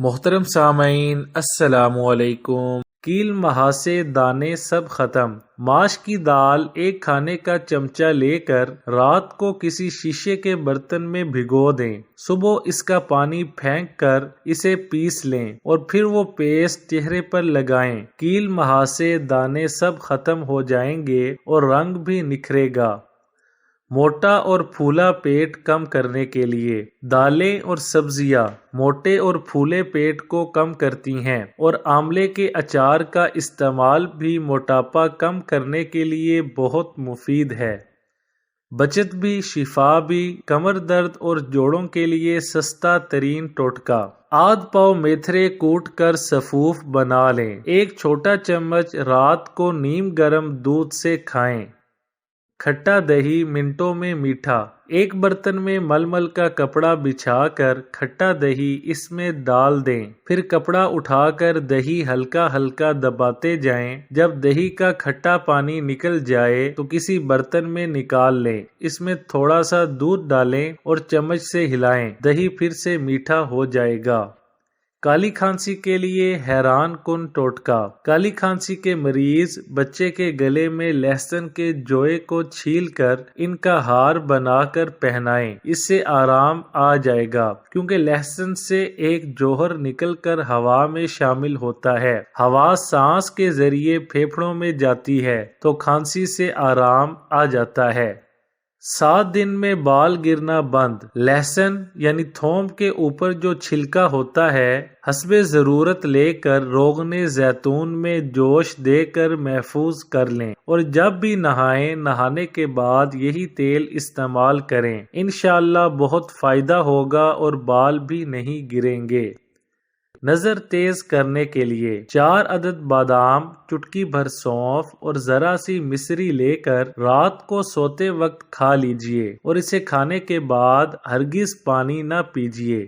محترم سامعین، السلام علیکم۔ کیل مہاسے دانے سب ختم۔ ماش کی دال ایک کھانے کا چمچہ لے کر رات کو کسی شیشے کے برتن میں بھگو دیں۔ صبح اس کا پانی پھینک کر اسے پیس لیں اور پھر وہ پیسٹ چہرے پر لگائیں۔ کیل مہاسے دانے سب ختم ہو جائیں گے اور رنگ بھی نکھرے گا۔ موٹا اور پھولا پیٹ کم کرنے کے لیے دالیں اور سبزیاں موٹے اور پھولے پیٹ کو کم کرتی ہیں، اور آملے کے اچار کا استعمال بھی موٹاپا کم کرنے کے لیے بہت مفید ہے۔ بچت بھی، شفا بھی، کمر درد اور جوڑوں کے لیے سستا ترین ٹوٹکا۔ آدھ پاؤ میتھرے کوٹ کر سفوف بنا لیں۔ ایک چھوٹا چمچ رات کو نیم گرم دودھ سے کھائیں۔ کھٹا دہی منٹوں میں میٹھا۔ ایک برتن میں ململ کا کپڑا بچھا کر کھٹا دہی اس میں ڈال دیں، پھر کپڑا اٹھا کر دہی ہلکا ہلکا دباتے جائیں۔ جب دہی کا کھٹا پانی نکل جائے تو کسی برتن میں نکال لیں، اس میں تھوڑا سا دودھ ڈالیں اور چمچ سے ہلائیں، دہی پھر سے میٹھا ہو جائے گا۔ کالی کھانسی کے لیے حیران کن ٹوٹکا۔ کالی کھانسی کے مریض بچے کے گلے میں لہسن کے جوئے کو چھیل کر ان کا ہار بنا کر پہنائیں، اس سے آرام آ جائے گا، کیونکہ لہسن سے ایک جوہر نکل کر ہوا میں شامل ہوتا ہے۔ ہوا سانس کے ذریعے پھیپھڑوں میں جاتی ہے تو کھانسی سے آرام آ جاتا ہے۔ 7 دن میں بال گرنا بند۔ لہسن یعنی تھوم کے اوپر جو چھلکا ہوتا ہے، حسب ضرورت لے کر روغن زیتون میں جوش دے کر محفوظ کر لیں، اور جب بھی نہائیں، نہانے کے بعد یہی تیل استعمال کریں۔ انشاءاللہ بہت فائدہ ہوگا اور بال بھی نہیں گریں گے۔ نظر تیز کرنے کے لیے 4 عدد بادام، چٹکی بھر سونف اور ذرا سی مصری لے کر رات کو سوتے وقت کھا لیجئے، اور اسے کھانے کے بعد ہرگز پانی نہ پیجئے۔